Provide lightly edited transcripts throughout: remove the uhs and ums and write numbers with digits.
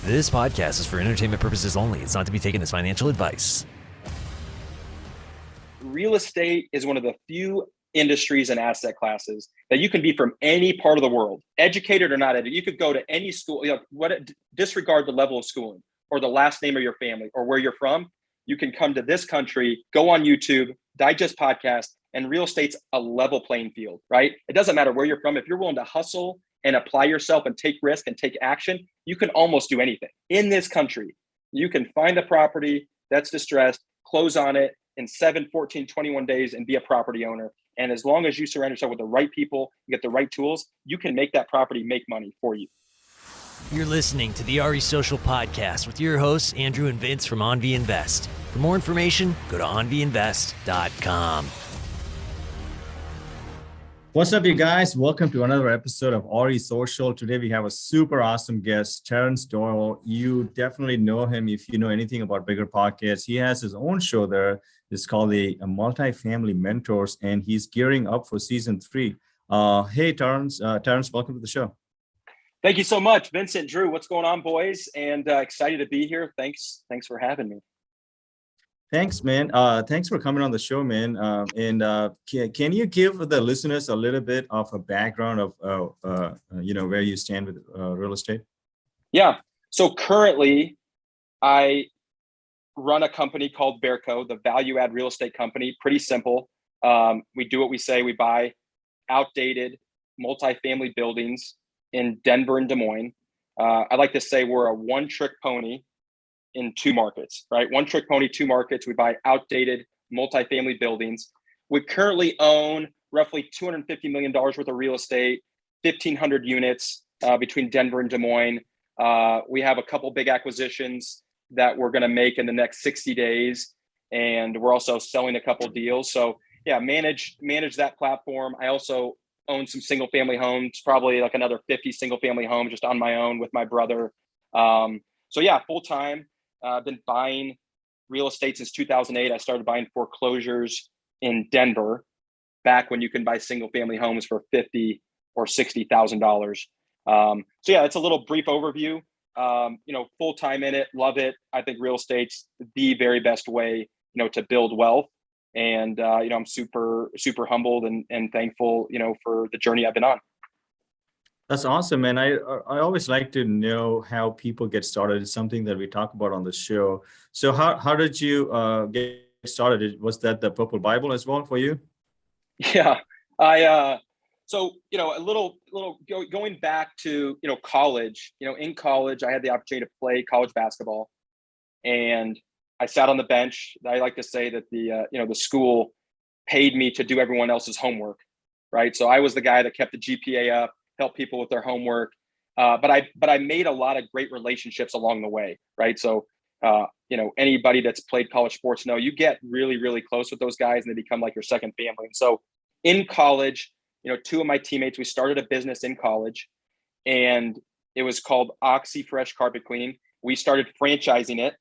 This podcast is for entertainment purposes only. It's not to be taken as financial advice. Real estate is one of the few industries and asset classes that you can be from any part of the world, educated or not educated. You could go to any school, disregard the level of schooling or the last name of your family or where you're from. You can come to this country, go on YouTube, digest podcast, and real estate's a level playing field, right? It doesn't matter where you're from. If you're willing to hustle and apply yourself and take risk and take action, you can almost do anything. In this country, you can find a property that's distressed, close on it in 7, 14, 21 days and be a property owner. And as long as you surround yourself with the right people, you get the right tools, you can make that property make money for you. You're listening to the RE Social Podcast with your hosts, Andrew and Vince from AnVi Invest. For more information, go to anviinvest.com. What's up, you guys? Welcome to another episode of RE Social. Today we have a super awesome guest, Terrance Doyle. You definitely know him if you know anything about Bigger Pockets. He has his own show there. It's called the Multifamily Mentors, and he's gearing up for season 3. Hey, Terrance. Terrance, welcome to the show. Thank you so much, Vincent, Drew. What's going on, boys? And excited to be here. Thanks for having me. Thanks, man. Thanks for coming on the show, man. Can you give the listeners a little bit of a background of where you stand with real estate? Yeah. So currently, I run a company called Bearco, the value add real estate company. Pretty simple. We do what we say. We buy outdated multifamily buildings in Denver and Des Moines. I like to say we're a one-trick pony in 2 markets, right? One trick pony, 2 markets. We buy outdated multifamily buildings. We currently own roughly $250 million worth of real estate, 1,500 units between Denver and Des Moines. We have a couple big acquisitions that we're going to make in the next 60 days. And we're also selling a couple deals. So yeah, manage that platform. I also own some single family homes, probably like another 50 single family homes just on my own with my brother. So yeah, full time. I've been buying real estate since 2008. I started buying foreclosures in Denver back when you can buy single family homes for $50,000 or $60,000. So yeah, it's a little brief overview. Full time in it, love it. I think real estate's the very best way, to build wealth. And I'm super humbled and thankful, for the journey I've been on. That's awesome, man. I always like to know how people get started. It's something that we talk about on the show. So how did you get started? Was that the Purple Bible as well for you? Yeah, a little going back to college. In college, I had the opportunity to play college basketball, and I sat on the bench. I like to say that the school paid me to do everyone else's homework, right? So I was the guy that kept the GPA up, help people with their homework. But I made a lot of great relationships along the way, right? So, anybody that's played college sports know you get really, really close with those guys and they become like your second family. And so in college, 2 of my teammates, we started a business in college and it was called Oxy Fresh Carpet Cleaning. We started franchising it.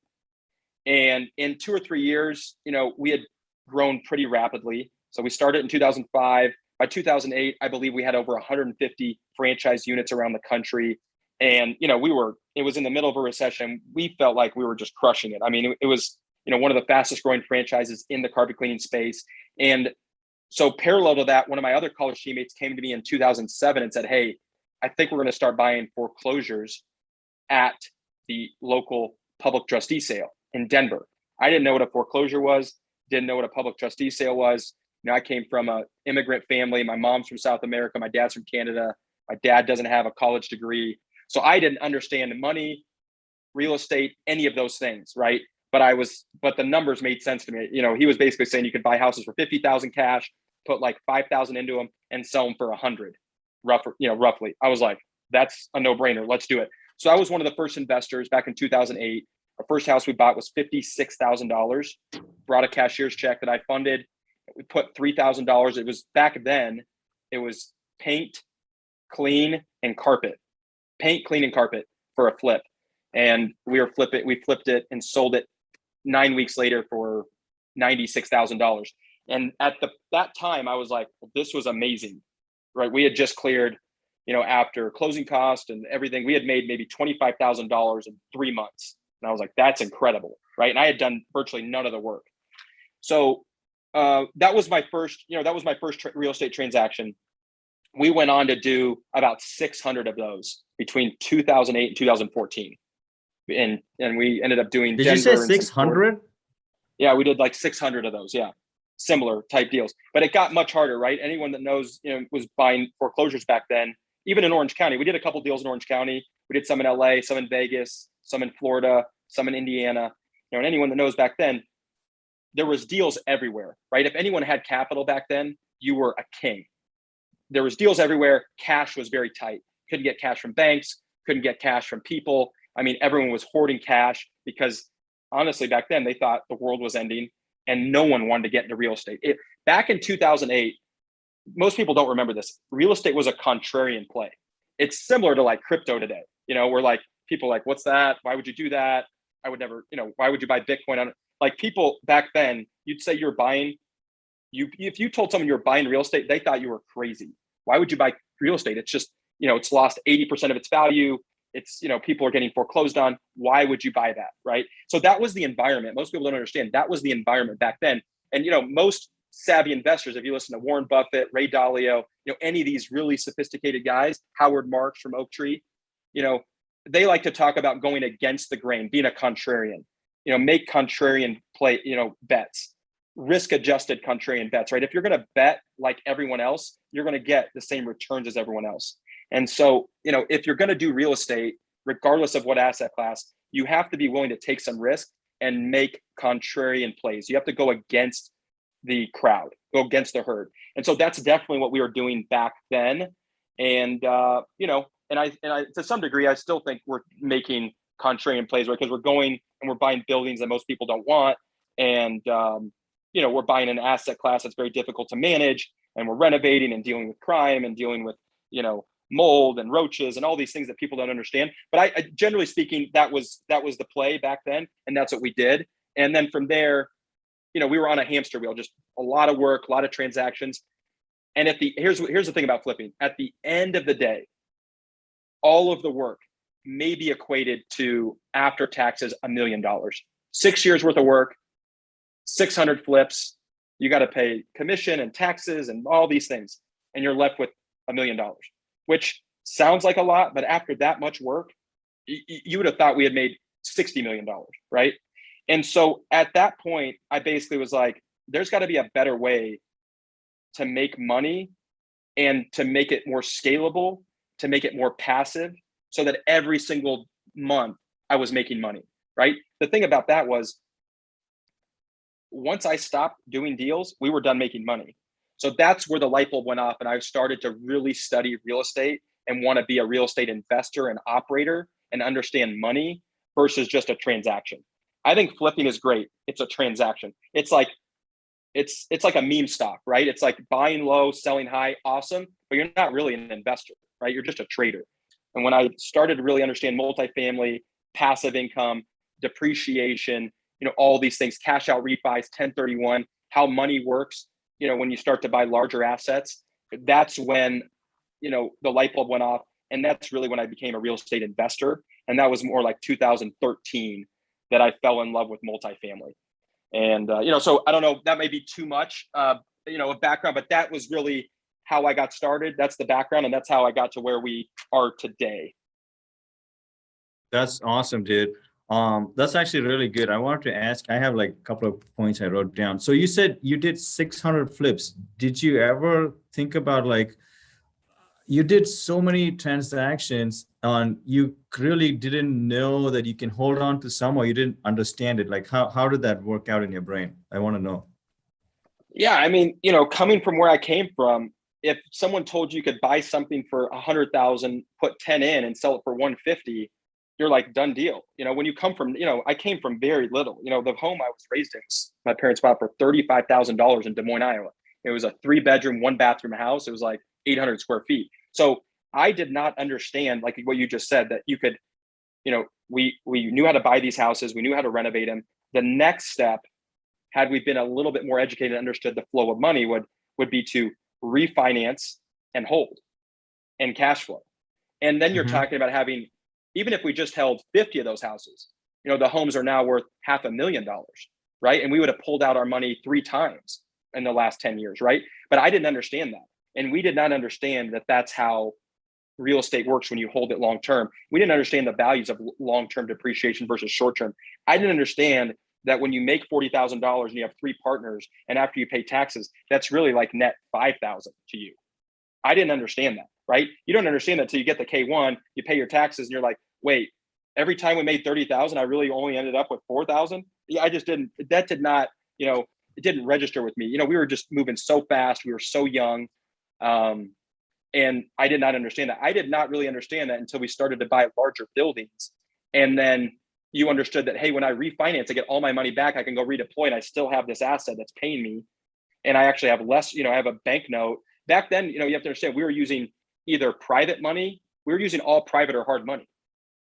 And in 2 or 3 years, we had grown pretty rapidly. So we started in 2005. By 2008, I believe we had over 150 franchise units around the country. And, it was in the middle of a recession. We felt like we were just crushing it. I mean, it was, one of the fastest growing franchises in the carpet cleaning space. And so parallel to that, one of my other college teammates came to me in 2007 and said, hey, I think we're going to start buying foreclosures at the local public trustee sale in Denver. I didn't know what a foreclosure was, didn't know what a public trustee sale was. I came from an immigrant family. My mom's from South America. My dad's from Canada. My dad doesn't have a college degree. So I didn't understand money, real estate, any of those things, right? But the numbers made sense to me. He was basically saying you could buy houses for $50,000 cash, put like $5,000 into them and sell them for $100, roughly. I was like, that's a no-brainer. Let's do it. So I was one of the first investors back in 2008. Our first house we bought was $56,000, brought a cashier's check that I funded. We put $3,000. It was back then, it was paint, clean, and carpet. Paint, clean, and carpet for a flip. And we flipped it and sold it 9 weeks later for $96,000. And at that time, I was like, well, this was amazing, right? We had just cleared after closing cost and everything, we had made maybe $25,000 in 3 months. And I was like, that's incredible. Right. And I had done virtually none of the work. So that was my first, real estate transaction. We went on to do about 600 of those between 2008 and 2014. And we ended up doing Did Denver. You say 600? Yeah, we did like 600 of those. Yeah. Similar type deals, but it got much harder, right? Anyone that knows, was buying foreclosures back then, even in Orange County. We did a couple deals in Orange County. We did some in LA, some in Vegas, some in Florida, some in Indiana. And anyone that knows back then, there was deals everywhere, right? If anyone had capital back then, you were a king. There was deals everywhere. Cash was very tight. Couldn't get cash from banks, couldn't get cash from people. I mean, everyone was hoarding cash because honestly, back then they thought the world was ending and no one wanted to get into real estate. Back in 2008, most people don't remember this. Real estate was a contrarian play. It's similar to like crypto today. Where like people like, what's that? Why would you do that? I would never, why would you buy Bitcoin on it? Like people back then, you'd say you're buying, if you told someone you're buying real estate, they thought you were crazy. Why would you buy real estate? It's just, it's lost 80% of its value. It's, people are getting foreclosed on. Why would you buy that? Right. So that was the environment. Most people don't understand that was the environment back then. And, most savvy investors, if you listen to Warren Buffett, Ray Dalio, any of these really sophisticated guys, Howard Marks from Oaktree, they like to talk about going against the grain, being a contrarian, make contrarian play, bets, risk adjusted contrarian bets, right? If you're going to bet like everyone else, you're going to get the same returns as everyone else. And so, if you're going to do real estate, regardless of what asset class, you have to be willing to take some risk and make contrarian plays. You have to go against the crowd, go against the herd. And so that's definitely what we were doing back then. And, and I, to some degree, I still think we're making contrarian plays, right? Because we're going and we're buying buildings that most people don't want. And, we're buying an asset class that's very difficult to manage, and we're renovating and dealing with crime and dealing with, mold and roaches and all these things that people don't understand. But I generally speaking, that was the play back then. And that's what we did. And then from there, we were on a hamster wheel, just a lot of work, a lot of transactions. And here's the thing about flipping. At the end of the day, all of the work may be equated to after taxes $1 million. 6 years worth of work, 600 flips. You got to pay commission and taxes and all these things, and you're left with $1 million, which sounds like a lot, but after that much work, you would have thought we had made $60 million, right? And so at that point, I basically was like, there's got to be a better way to make money and to make it more scalable, to make it more passive, so that every single month I was making money, right? The thing about that was, once I stopped doing deals, we were done making money. So that's where the light bulb went off, and I started to really study real estate and want to be a real estate investor and operator and understand money versus just a transaction. I think flipping is great. It's a transaction. It's like a meme stock, right? It's like buying low, selling high, awesome, but you're not really an investor, right? You're just a trader. And when I started to really understand multifamily, passive income, depreciation, all these things, cash out refis, 1031, how money works, when you start to buy larger assets, that's when, the light bulb went off. And that's really when I became a real estate investor. And that was more like 2013 that I fell in love with multifamily. And, so I don't know, that may be too much, a background, but that was really how I got started. That's the background. And that's how I got to where we are today. That's awesome, dude. That's actually really good. I wanted to ask, I have like a couple of points I wrote down. So you said you did 600 flips. Did you ever think about, like, you did so many transactions and you really didn't know that you can hold on to some, or you didn't understand it? Like, how did that work out in your brain? I want to know. Yeah. I mean, coming from where I came from, if someone told you could buy something for 100,000, put 10 in and sell it for 150, you're like, done deal. When you come from, I came from very little. The home I was raised in, my parents bought for $35,000 in Des Moines, Iowa. It was a 3-bedroom, 1-bathroom house. It was like 800 square feet. So I did not understand, like what you just said, that you could, we knew how to buy these houses. We knew how to renovate them. The next step, had we been a little bit more educated and understood the flow of money, would be to refinance and hold. and cash flow. And then you're Mhm. talking about having, even if we just held 50 of those houses, the homes are now worth $500,000, right? And we would have pulled out our money 3 times in the last 10 years, right? But I didn't understand that. And we did not understand that that's how real estate works when you hold it long term. We didn't understand the values of long-term depreciation versus short-term. I didn't understand that when you make $40,000 and you have 3 partners, and after you pay taxes, that's really like net 5,000 to you. I didn't understand that, right? You don't understand that until you get the K1, you pay your taxes, and you're like, wait, every time we made 30,000, I really only ended up with 4,000. Yeah, I just didn't. That did not, it didn't register with me. We were just moving so fast. We were so young. And I did not understand that. I did not really understand that until we started to buy larger buildings. And then you understood that, hey, when I refinance, I get all my money back. I can go redeploy and I still have this asset that's paying me. And I actually have less, I have a bank note. Back then, you have to understand, we were using either private money. We were using all private or hard money.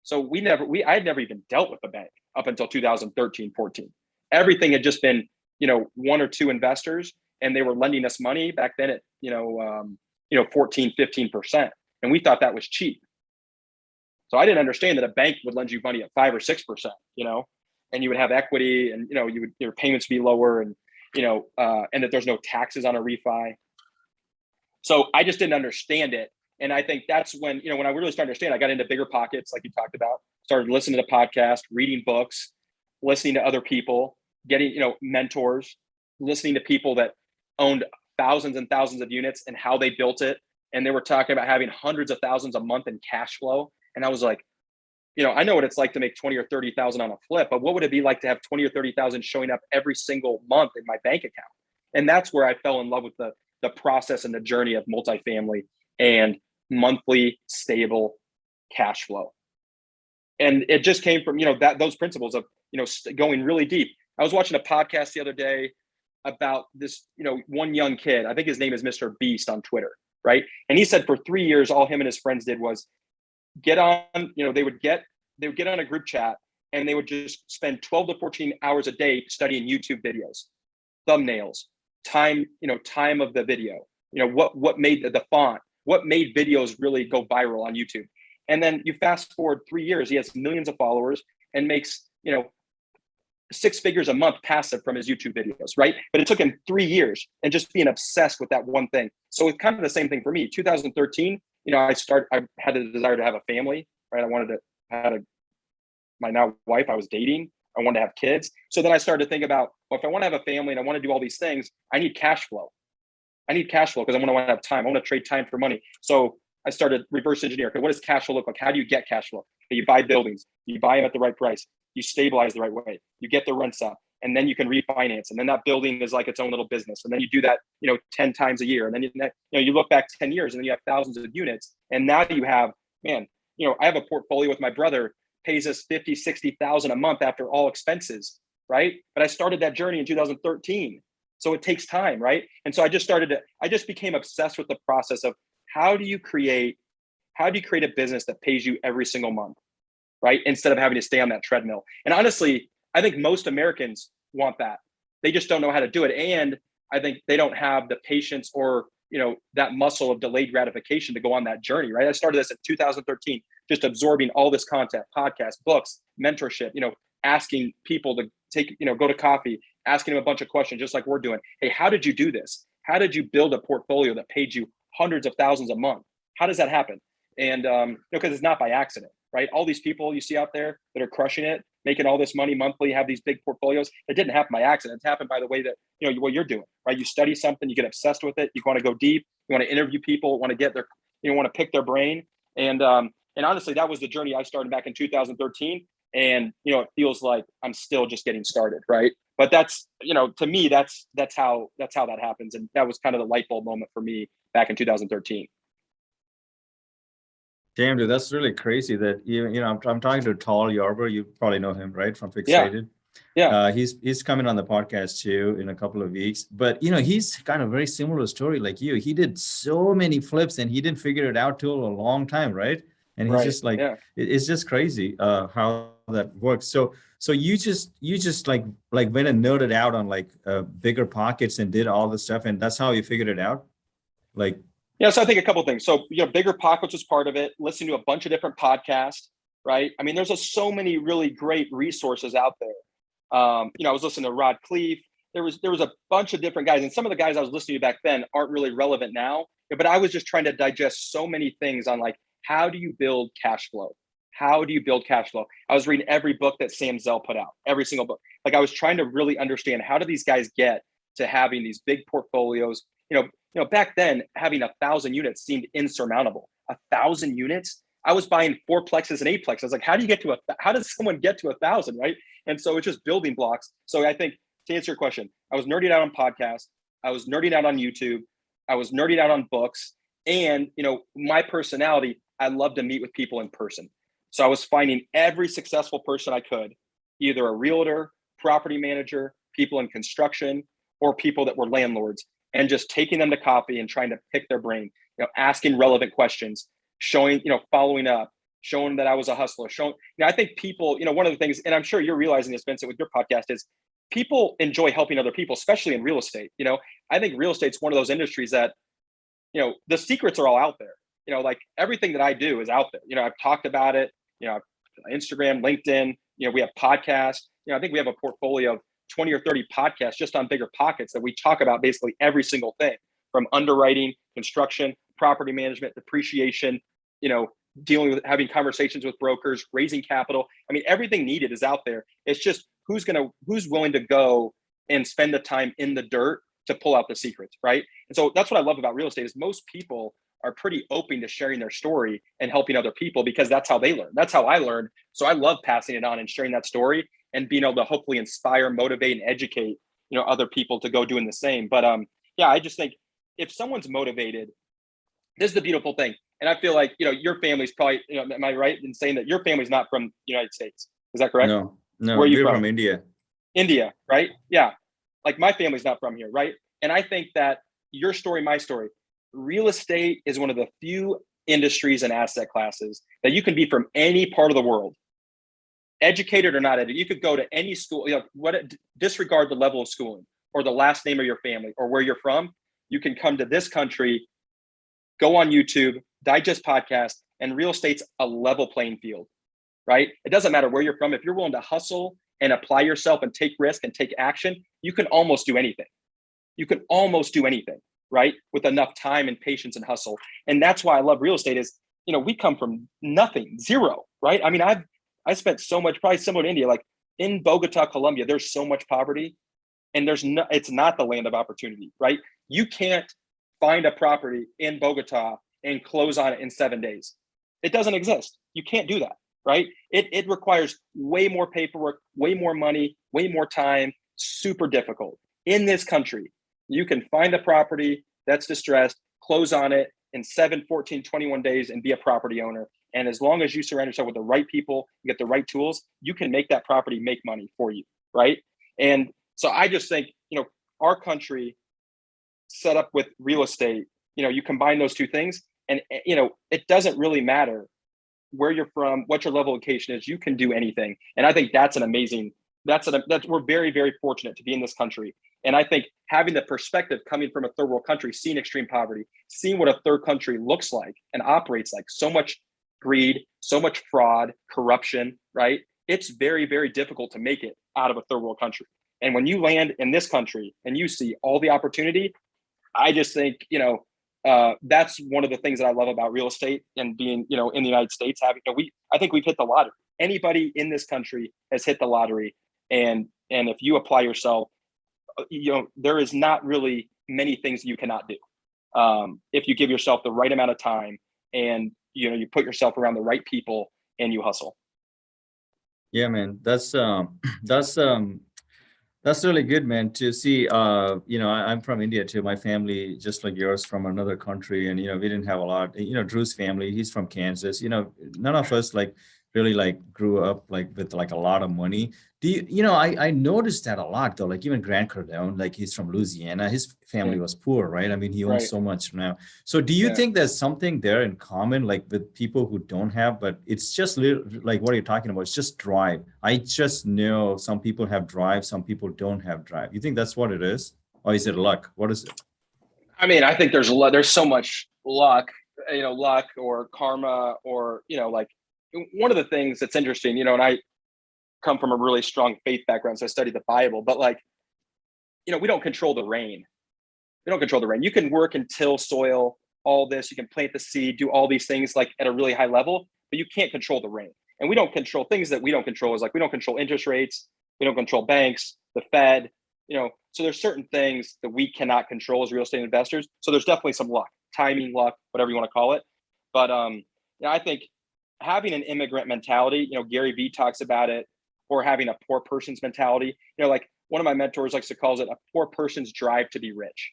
So I had never even dealt with a bank up until 2013, 14. Everything had just been, 1 or 2 investors, and they were lending us money back then at, 14, 15%. And we thought that was cheap. So I didn't understand that a bank would lend you money at 5 or 6%, and you would have equity, and, your payments would be lower, and, and that there's no taxes on a refi. So I just didn't understand it. And I think that's when, when I really started to understand, I got into bigger pockets, like you talked about, started listening to podcasts, reading books, listening to other people, getting, mentors, listening to people that owned thousands and thousands of units and how they built it. And they were talking about having hundreds of thousands a month in cash flow. And I was like, I know what it's like to make 20 or 30,000 on a flip, but what would it be like to have 20 or 30,000 showing up every single month in my bank account? And that's where I fell in love with the process and the journey of multifamily and monthly stable cash flow. And it just came from, those principles of, going really deep. I was watching a podcast the other day about this, one young kid. I think his name is Mr. Beast on Twitter, right? And he said for 3 years, all him and his friends did was get on, they would get on a group chat, and they would just spend 12 to 14 hours a day studying YouTube videos, thumbnails, time of the video, what made the font, what made videos really go viral on YouTube. And then you fast forward 3 years, he has millions of followers and makes, 6 figures a month passive from his YouTube videos, right? But it took him 3 years and just being obsessed with that one thing. So it's kind of the same thing for me. 2013, I had a desire to have a family, right? My now wife, I was dating. I wanted to have kids. So then I started to think about, well, if I want to have a family and I want to do all these things, I need cash flow. I need cash flow because I want to have time. I want to trade time for money. So I started reverse engineer. Okay, what does cash flow look like? How do you get cash flow? Okay, you buy buildings. You buy them at the right price. You stabilize the right way. You get the rents up, and then you can refinance. And then that building is like its own little business. And then you do that, 10 times a year. And then you look back 10 years, and then you have thousands of units. And now you have, I have a portfolio with my brother, pays us 50, 60,000 a month after all expenses, right? But I started that journey in 2013. So it takes time, right? And so I just became obsessed with the process of how do you create a business that pays you every single month, right? Instead of having to stay on that treadmill. And honestly, I think most Americans want that. They just don't know how to do it. And I think they don't have the patience or, that muscle of delayed gratification to go on that journey, right? I started this in 2013, just absorbing all this content, podcasts, books, mentorship, asking people to go to coffee, asking them a bunch of questions, just like we're doing. Hey, how did you do this? How did you build a portfolio that paid you hundreds of thousands a month? How does that happen? And, because it's not by accident, right? All these people you see out there that are crushing it, making all this money monthly, have these big portfolios. It didn't happen by accident. It's happened by the way that, what you're doing, right? You study something, you get obsessed with it. You want to go deep. You want to interview people, want to get their, want to pick their brain. And honestly, that was the journey I started back in 2013. And, it feels like I'm still just getting started, right? But that's, to me, that's how that happens. And that was kind of the light bulb moment for me back in 2013. Damn, dude, that's really crazy that I'm talking to Tal Yarber. You probably know him, right? From Fixated. Yeah. He's coming on the podcast too in a couple of weeks. But he's kind of very similar story like you. He did so many flips and he didn't figure it out till a long time, right? And he's just like, it's just crazy how that works. So you just like went and nerded out on like bigger pockets and did all the stuff, and that's how you figured it out. Like, Yeah, so I think a couple of things. So, Bigger Pockets was part of it, listening to a bunch of different podcasts, right? I mean, there's so many really great resources out there. I was listening to Rod Cleef. There was a bunch of different guys, and some of the guys I was listening to back then aren't really relevant now. But I was just trying to digest so many things on like, how do you build cash flow? How do you build cash flow? I was reading every book that Sam Zell put out, every single book. Like I was trying to really understand, how do these guys get to having these big portfolios? Back then having 1,000 units seemed insurmountable. 1,000 units. I was buying fourplexes and eightplexes. I was like, how does someone get to 1,000, right? And so it's just building blocks. So I think, to answer your question, I was nerding out on podcasts. I was nerding out on YouTube. I was nerding out on books. And, my personality, I love to meet with people in person. So I was finding every successful person I could, either a realtor, property manager, people in construction, or people that were landlords, and just taking them to coffee and trying to pick their brain, asking relevant questions, showing, following up, showing that I was a hustler, I think people, one of the things, and I'm sure you're realizing this, Vincent, with your podcast, is people enjoy helping other people, especially in real estate. I think real estate's one of those industries that, the secrets are all out there. Like everything that I do is out there. I've talked about it, Instagram, LinkedIn, we have podcasts. I think we have a portfolio of 20 or 30 podcasts just on Bigger Pockets that we talk about basically every single thing, from underwriting, construction, property management, depreciation, dealing with, having conversations with brokers, raising capital. I mean, everything needed is out there. It's just who's willing to go and spend the time in the dirt to pull out the secrets, right? And so that's what I love about real estate, is most people are pretty open to sharing their story and helping other people, because that's how they learn. That's how I learned. So I love passing it on and sharing that story and being able to hopefully inspire, motivate, and educate, other people to go doing the same. But I just think if someone's motivated, this is the beautiful thing. And I feel like, your family's probably, am I right in saying that your family's not from the United States? Is that correct? No, Where are you we're from India. India, right? Yeah. Like my family's not from here, right? And I think that your story, my story, real estate is one of the few industries and asset classes that you can be from any part of the world, educated or not educated. You could go to any school, disregard the level of schooling or the last name of your family or where you're from. You can come to this country, go on YouTube, digest podcasts, and real estate's a level playing field, right? It doesn't matter where you're from. If you're willing to hustle and apply yourself and take risk and take action, you can almost do anything. Right? With enough time and patience and hustle. And that's why I love real estate is, we come from nothing, zero, right? I mean, I spent so much, probably similar to India, like in Bogota, Colombia, there's so much poverty, and it's not the land of opportunity, right? You can't find a property in Bogota and close on it in 7 days. It doesn't exist. You can't do that, right? It requires way more paperwork, way more money, way more time, super difficult. In this country, you can find a property that's distressed, close on it in 7, 14, 21 days and be a property owner. And as long as you surround yourself with the right people, you get the right tools, you can make that property make money for you, right? And so I just think, our country set up with real estate, you combine those two things and, it doesn't really matter where you're from, what your level of education is, you can do anything. And I think that's an amazing, we're very, very fortunate to be in this country. And I think having the perspective coming from a third world country, seeing extreme poverty, seeing what a third country looks like and operates like, so much greed, so much fraud, corruption, right? It's very, very difficult to make it out of a third world country. And when you land in this country and you see all the opportunity, I just think, that's one of the things that I love about real estate and being, in the United States, I think we've hit the lottery. Anybody in this country has hit the lottery. And if you apply yourself, there is not really many things you cannot do. If you give yourself the right amount of time and, you put yourself around the right people and you hustle. Yeah, man, that's really good, man, to see. I'm from India too. My family, just like yours, from another country, and we didn't have a lot. Drew's family, he's from Kansas. None of us really grew up with a lot of money. I noticed that a lot though. Like even Grant Cardone, he's from Louisiana. His family was poor, right? I mean, he owns so much now. So do you think there's something there in common, with people who don't have, but it's just like what you're talking about? It's just drive. I just know some people have drive, some people don't have drive. You think that's what it is, or is it luck? What is it? I mean, I think there's so much luck, luck or karma or, like one of the things that's interesting, and I come from a really strong faith background. So I studied the Bible, but like, we don't control the rain. We don't control the rain. You can work and till soil, all this, you can plant the seed, do all these things like at a really high level, but you can't control the rain. And we don't control things that we don't control is like, we don't control interest rates. We don't control banks, the Fed, so there's certain things that we cannot control as real estate investors. So there's definitely some luck, timing, luck, whatever you want to call it. But, I think having an immigrant mentality, Gary Vee talks about it, or having a poor person's mentality, like one of my mentors likes to call it a poor person's drive to be rich,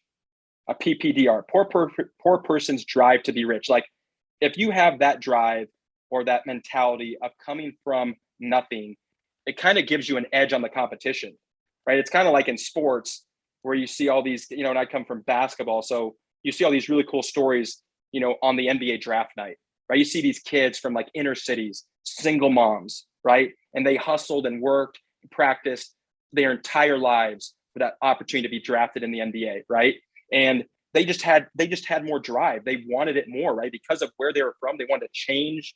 a PPDR, poor person's drive to be rich. Like if you have that drive or that mentality of coming from nothing, it kind of gives you an edge on the competition, right? It's kind of like in sports where you see all these, and I come from basketball. So you see all these really cool stories, on the NBA draft night, right? You see these kids from like inner cities, single moms, right? And they hustled and worked, practiced their entire lives for that opportunity to be drafted in the NBA, right? And they just had more drive. They wanted it more, right? Because of where they were from, they wanted to change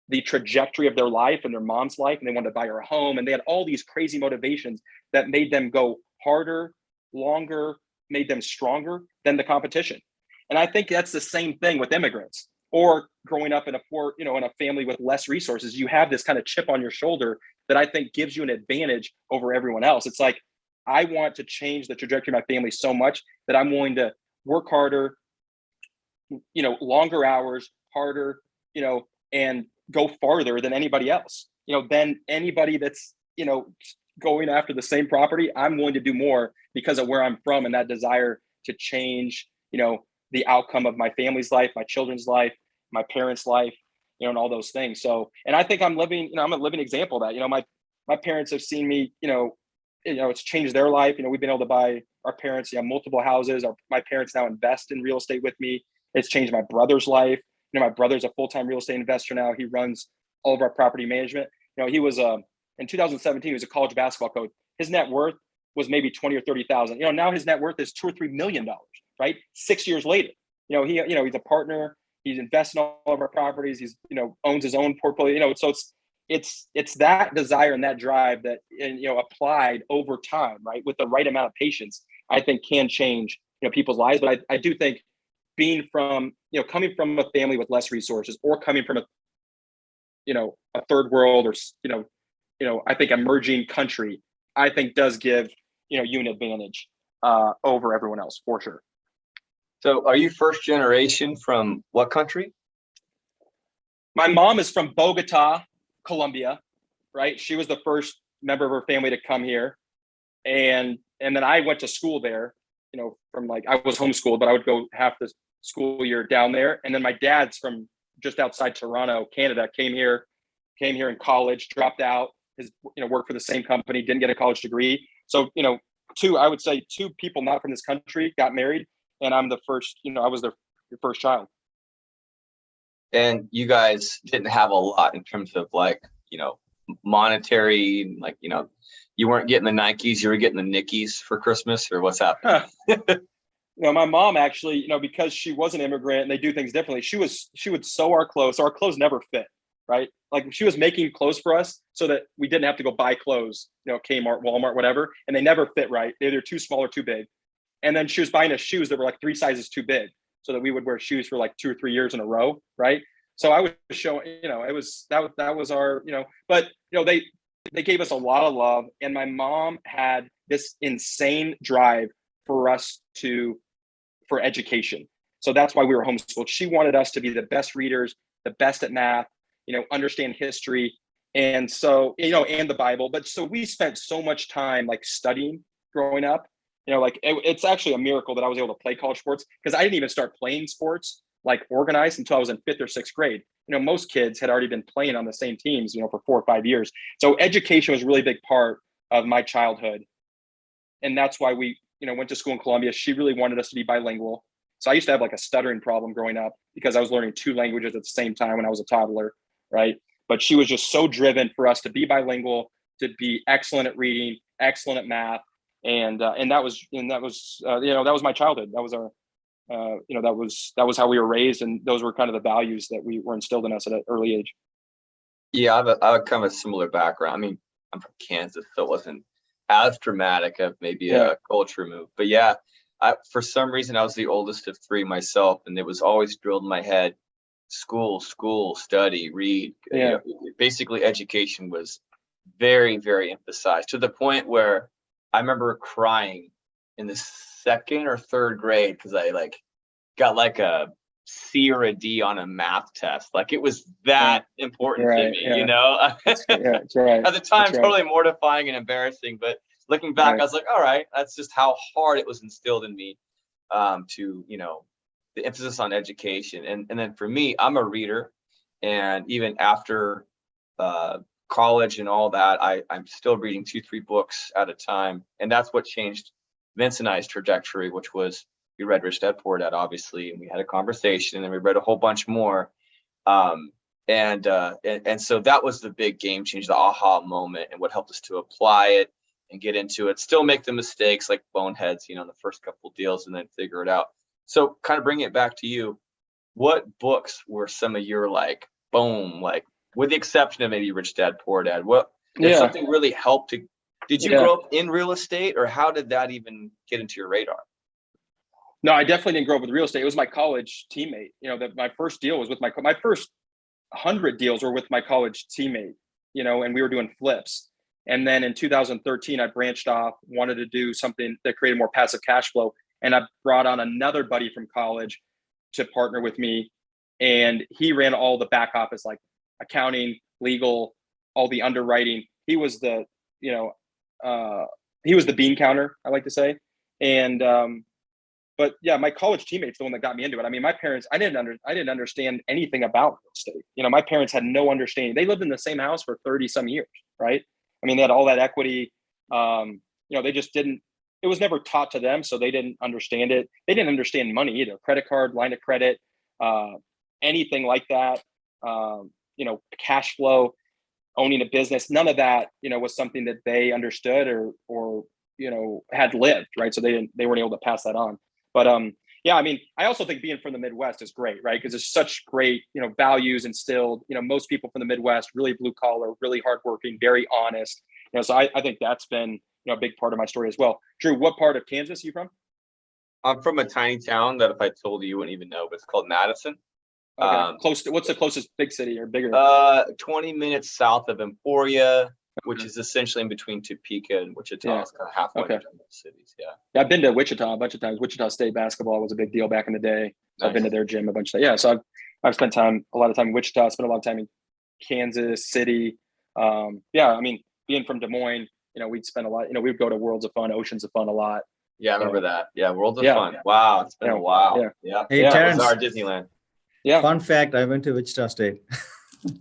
the trajectory of their life and their mom's life, and they wanted to buy her a home, and they had all these crazy motivations that made them go harder, longer, made them stronger than the competition. And I think that's the same thing with immigrants or growing up in a poor, in a family with less resources. You have this kind of chip on your shoulder that I think gives you an advantage over everyone else. It's like, I want to change the trajectory of my family so much that I'm willing to work harder, longer hours, harder, and go farther than anybody else, than anybody that's, going after the same property. I'm willing to do more because of where I'm from and that desire to change, the outcome of my family's life, my children's life, my parents' life, and all those things. So, and I think I'm living, I'm a living example of that. My parents have seen me, it's changed their life. We've been able to buy our parents, multiple houses. My parents now invest in real estate with me. It's changed my brother's life. My brother's a full-time real estate investor now. He runs all of our property management. He was in 2017, he was a college basketball coach. His net worth was maybe 20 or 30,000. Now his net worth is $2 or $3 million, right? 6 years later, he's a partner. He's invested in all of our properties. He's, owns his own portfolio. So it's that desire and that drive that, applied over time, right, with the right amount of patience, I think can change, people's lives. But I do think being from, coming from a family with less resources or coming from a third world or, I think emerging country, I think does give, you an advantage over everyone else for sure. So are you first generation from what country? My mom is from Bogota, Colombia, right? She was the first member of her family to come here. And then I went to school there, from like, I was homeschooled, but I would go half the school year down there. And then my dad's from just outside Toronto, Canada, came here in college, dropped out, worked for the same company, didn't get a college degree. So, I would say two people not from this country got married, and I'm the first, I was their first child. And you guys didn't have a lot in terms of like, monetary, like, you weren't getting the Nikes, you were getting the Nickies for Christmas, or what's happening? My mom actually, because she was an immigrant and they do things differently, she would sew our clothes. So our clothes never fit, right? Like she was making clothes for us so that we didn't have to go buy clothes, Kmart, Walmart, whatever. And they never fit right. They're either too small or too big. And then she was buying us shoes that were like 3 sizes too big so that we would wear shoes for like 2 or 3 years in a row. Right. So I was showing, it was, that was our, but, they gave us a lot of love. And my mom had this insane drive for us for education. So that's why we were homeschooled. She wanted us to be the best readers, the best at math, understand history. And so, and the Bible. But so we spent so much time like studying growing up, it's actually a miracle that I was able to play college sports because I didn't even start playing sports like organized until I was in 5th or 6th grade. Most kids had already been playing on the same teams, for 4 or 5 years. So education was a really big part of my childhood. And that's why we, went to school in Colombia. She really wanted us to be bilingual. So I used to have like a stuttering problem growing up because I was learning 2 languages at the same time when I was a toddler, right? But she was just so driven for us to be bilingual, to be excellent at reading, excellent at math. And that was my childhood. That that was how we were raised, and those were kind of the values that we were instilled in us at an early age. Yeah, I have kind of a similar background. I mean, I'm from Kansas, so it wasn't as dramatic of maybe a culture move. But yeah, for some reason, I was the oldest of three myself, and it was always drilled in my head: school, study, read. Yeah. Basically, education was very, very emphasized, to the point where I remember crying in the second or third grade because I got a C or a D on a math test. Like, it was that important to me, That's right. At the time, That's right. totally mortifying and embarrassing, but looking back, I was like, all right, that's just how hard it was instilled in me, to, the emphasis on education. And then for me, I'm a reader, and even after college and all that, I'm still reading 2-3 books at a time. And that's what changed Vince and I's trajectory, which was, we read Rich Dad Poor Dad, obviously, and we had a conversation, and then we read a whole bunch more. And so that was the big game change, the aha moment, and what helped us to apply it and get into it, still make the mistakes like boneheads, in the first couple of deals, and then figure it out. So kind of bring it back to you. What books were some of your boom, with the exception of maybe Rich Dad Poor Dad, what did something really help to, did you grow up in real estate, or how did that even get into your radar? No, I definitely didn't grow up with real estate. It was my college teammate. My first deal was with my first 100 deals were with my college teammate, and we were doing flips. And then in 2013, I branched off, wanted to do something that created more passive cash flow. And I brought on another buddy from college to partner with me. And he ran all the back office, like accounting, legal, all the underwriting. He was the bean counter, I like to say. And, but yeah, my college teammate's the one that got me into it. I mean, my parents, I didn't understand anything about real estate. My parents had no understanding. They lived in the same house for 30 some years, right? I mean, they had all that equity. They just didn't, it was never taught to them. So they didn't understand it. They didn't understand money either. Credit card, line of credit, anything like that. Cash flow, owning a business, none of that, was something that they understood or had lived, right? So they weren't able to pass that on. But I mean, I also think being from the Midwest is great, right? Because there's such great, values instilled. Most people from the Midwest, really blue collar, really hardworking, very honest. So I think that's been, a big part of my story as well. Drew, what part of Kansas are you from? I'm from a tiny town that if I told you wouldn't even know, but it's called Madison. Okay. What's the closest big city or bigger? 20 minutes south of Emporia, which is essentially in between Topeka and Wichita. It's kind of halfway between those cities. Yeah, I've been to Wichita a bunch of times. Wichita State basketball was a big deal back in the day. So I've been to their gym a bunch of times. Yeah, so I've spent a lot of time in Wichita. Spent a lot of time in Kansas City. I mean, being from Des Moines, we'd spend a lot. We'd go to Worlds of Fun, Oceans of Fun a lot. Yeah, I remember that. Yeah, Worlds of Fun. Wow, it's been a while. Yeah. Hey, Terrance, it was our Disneyland. Yeah. Fun fact: I went to Wichita State.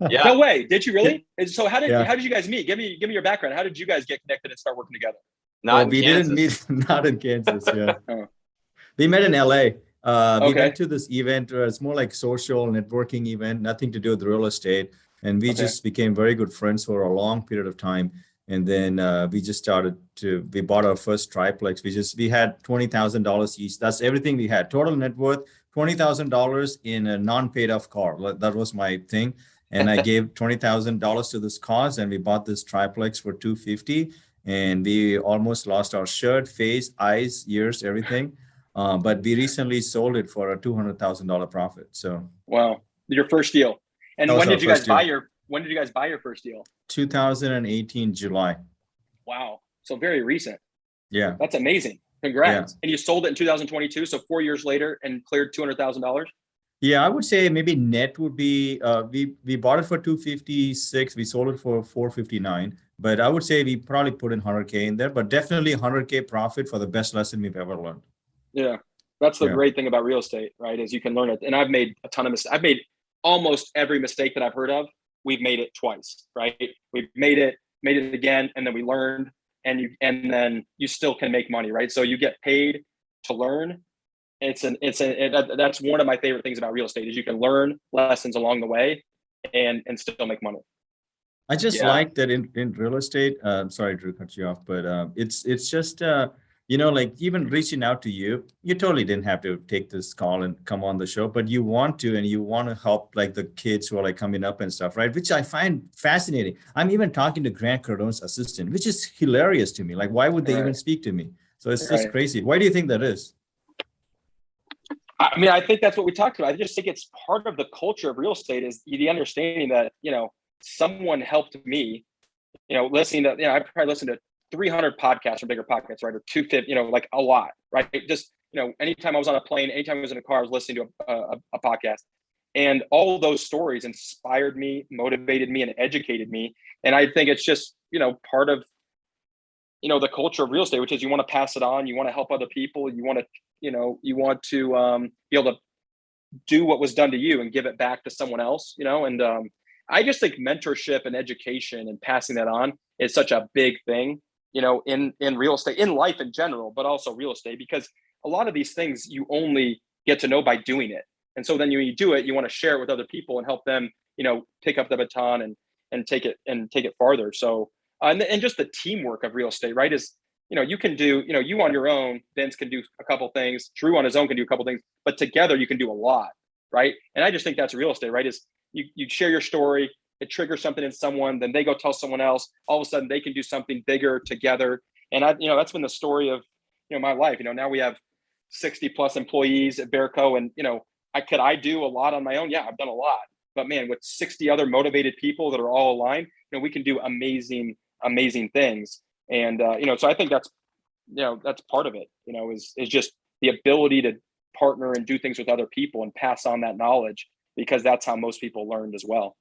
Yeah. No way. Did you really? So how did you guys meet? Give me your background. How did you guys get connected and start working together? We didn't meet. Not in Kansas. Yeah. We met in LA. We went to this event. It's more like social networking event, nothing to do with real estate. And we just became very good friends for a long period of time. And then we bought our first triplex. We had $20,000 each. That's everything we had. Total net worth, $20,000 in a non-paid off car. That was my thing. And I gave $20,000 to this cause, and we bought this triplex for $250,000. And we almost lost our shirt, face, eyes, ears, everything. But we recently sold it for a $200,000 profit. So wow, your first deal. And when did you guys buy your first deal? 2018 July. Wow, so very recent. Yeah, that's amazing. Congrats. Yeah. And you sold it in 2022, so 4 years later, and cleared $200,000. Yeah, I would say maybe net would be we bought it for 256, we sold it for 459. But I would say we probably put in 100K in there, but definitely 100K profit for the best lesson we've ever learned. Yeah, that's the great thing about real estate, right? Is you can learn it. And I've made a ton of mistakes. I've made almost every mistake that I've heard of. We've made it twice, right? We've made it again, and then we learned, and then you still can make money, right? So you get paid to learn. That's one of my favorite things about real estate is you can learn lessons along the way and still make money. I just like that in real estate. Sorry, Drew, cut you off, but it's just like even reaching out to you, you totally didn't have to take this call and come on the show, but you want to, and you want to help like the kids who are like coming up and stuff, right? Which I find fascinating. I'm even talking to Grant Cardone's assistant, which is hilarious to me. Like, why would they even Right. speak to me? So it's just Right. crazy. Why do you think that is? I mean, I think that's what we talked about. I just think it's part of the culture of real estate is the understanding that, someone helped me, listening to, I probably listened to 300 podcasts from Bigger Pockets, right? Or 250, like a lot, right? Just, anytime I was on a plane, anytime I was in a car, I was listening to a podcast. And all of those stories inspired me, motivated me, and educated me. And I think it's just, part of, the culture of real estate, which is you want to pass it on. You want to help other people. You want to, be able to do what was done to you and give it back to someone else, and I just think mentorship and education and passing that on is such a big thing, in real estate, in life in general, but also real estate, because a lot of these things you only get to know by doing it. And so then when you do it, you want to share it with other people and help them, pick up the baton and take it farther. So, and just the teamwork of real estate, right? Is, you can do, you on your own, Vince can do a couple things, Drew on his own can do a couple things, but together you can do a lot, right? And I just think that's real estate, right? Is you share your story, it triggers something in someone, then they go tell someone else, all of a sudden they can do something bigger together. And that's been the story of, my life. Now we have 60 plus employees at Bearco, and, I do a lot on my own. Yeah, I've done a lot, but man, with 60 other motivated people that are all aligned, we can do amazing things. And, so I think that's, that's part of it, is just the ability to partner and do things with other people and pass on that knowledge, because that's how most people learned as well.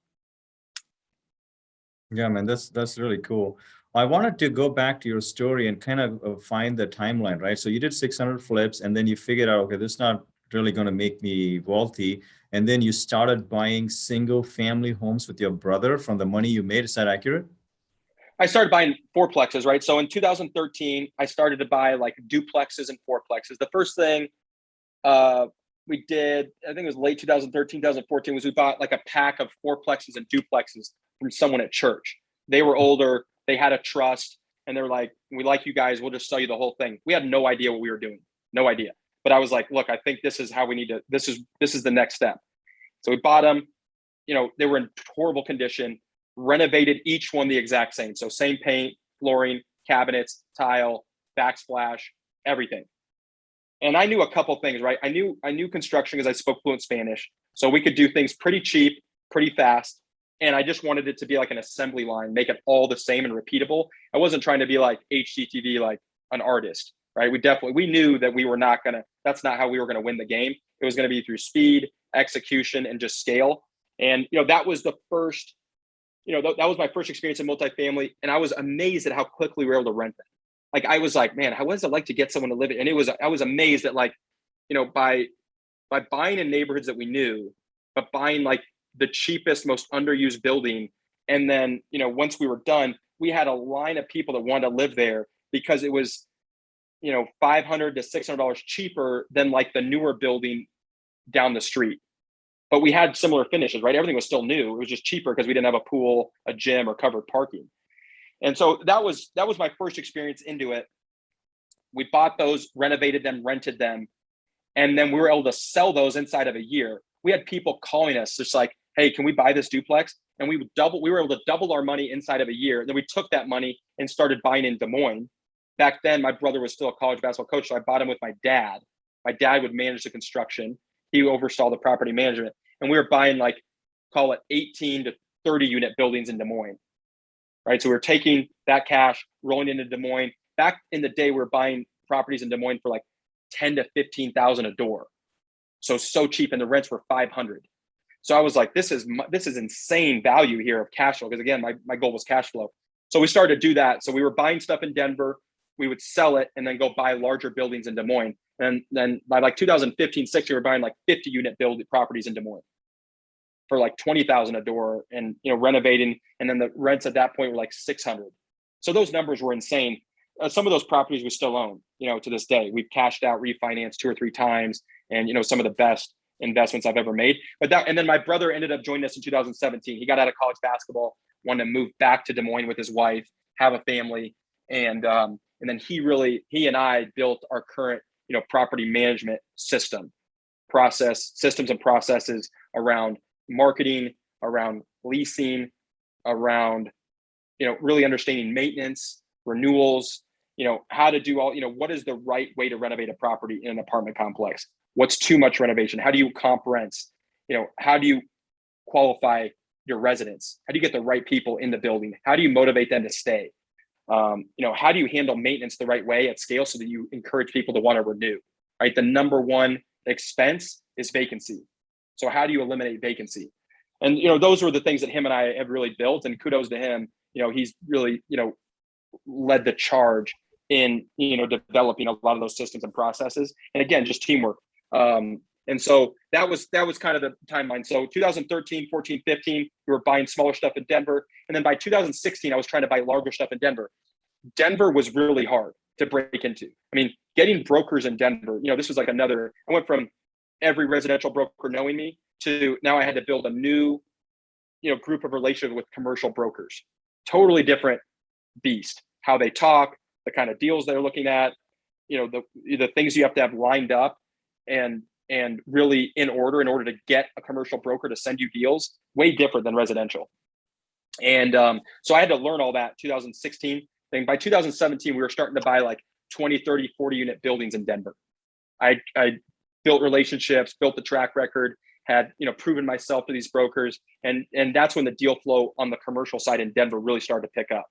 Yeah, man, that's really cool. I wanted to go back to your story and kind of find the timeline, right? So you did 600 flips, and then you figured out, okay, this is not really going to make me wealthy. And then you started buying single family homes with your brother from the money you made. Is that accurate? I started buying fourplexes, right? So in 2013, I started to buy like duplexes and fourplexes. The first thing we did, I think it was late 2013, 2014, was we bought like a pack of fourplexes and duplexes from someone at church. They were older, they had a trust, and they're like, we like you guys, we'll just sell you the whole thing. We had no idea what we were doing, no idea. But I was like, look, I think this is how we need to, this is the next step. So we bought them, they were in horrible condition, renovated each one the exact same. So same paint, flooring, cabinets, tile, backsplash, everything. And I knew a couple things, right? I knew construction because I spoke fluent Spanish. So we could do things pretty cheap, pretty fast. And I just wanted it to be like an assembly line, make it all the same and repeatable. I wasn't trying to be like HGTV, like an artist, right? We knew that we were not that's not how we were going to win the game. It was going to be through speed, execution, and just scale. And, that was the first, that was my first experience in multifamily. And I was amazed at how quickly we were able to rent them. Like, I was like, man, what is it like to get someone to live it? And I was amazed at, like, by buying in neighborhoods that we knew, but buying like the cheapest, most underused building. And then, once we were done, we had a line of people that wanted to live there because it was, $500 to $600 cheaper than like the newer building down the street. But we had similar finishes, right? Everything was still new. It was just cheaper because we didn't have a pool, a gym, or covered parking. And so that was my first experience into it. We bought those, renovated them, rented them, and then we were able to sell those inside of a year. We had people calling us just like, hey, can we buy this duplex? And we were able to double our money inside of a year. And then we took that money and started buying in Des Moines. Back then, my brother was still a college basketball coach, so I bought him with my dad. My dad would manage the construction. He oversaw the property management. And we were buying like, call it 18 to 30 unit buildings in Des Moines, right? So we were taking that cash, rolling into Des Moines. Back in the day, we were buying properties in Des Moines for like 10 to 15,000 a door. So cheap, and the rents were 500. So I was like, this is insane value here of cash flow. Because again, my goal was cash flow. So we started to do that. So we were buying stuff in Denver. We would sell it and then go buy larger buildings in Des Moines. And then by like 2015, 16, we were buying like 50 unit properties in Des Moines for like 20,000 a door, and, renovating. And then the rents at that point were like 600. So those numbers were insane. Some of those properties we still own, to this day. We've cashed out, refinanced 2 or 3 times, and, some of the best investments I've ever made. And then my brother ended up joining us in 2017. He got out of college basketball, wanted to move back to Des Moines with his wife, have a family. And And then he and I built our current, property management systems and processes around marketing, around leasing, around, really understanding maintenance, renewals, how to do all, what is the right way to renovate a property in an apartment complex? What's too much renovation? How do you comp rents? How do you qualify your residents? How do you get the right people in the building? How do you motivate them to stay? How do you handle maintenance the right way at scale so that you encourage people to want to renew, right? The number one expense is vacancy. So how do you eliminate vacancy? And, those were the things that him and I have really built, and kudos to him. He's really, led the charge in, developing a lot of those systems and processes. And again, just teamwork. And so that was kind of the timeline. So 2013, 14, 15, we were buying smaller stuff in Denver. And then by 2016, I was trying to buy larger stuff in Denver. Denver was really hard to break into. I mean, getting brokers in Denver, this was like I went from every residential broker knowing me to now I had to build a new, group of relationships with commercial brokers. Totally different beast, how they talk, the kind of deals they're looking at, the things you have to have lined up and really in order to get a commercial broker to send you deals, way different than residential. And so I had to learn all that 2016. Then by 2017, we were starting to buy like 20, 30, 40 unit buildings in Denver. I built relationships, built the track record, had, proven myself to these brokers. And that's when the deal flow on the commercial side in Denver really started to pick up.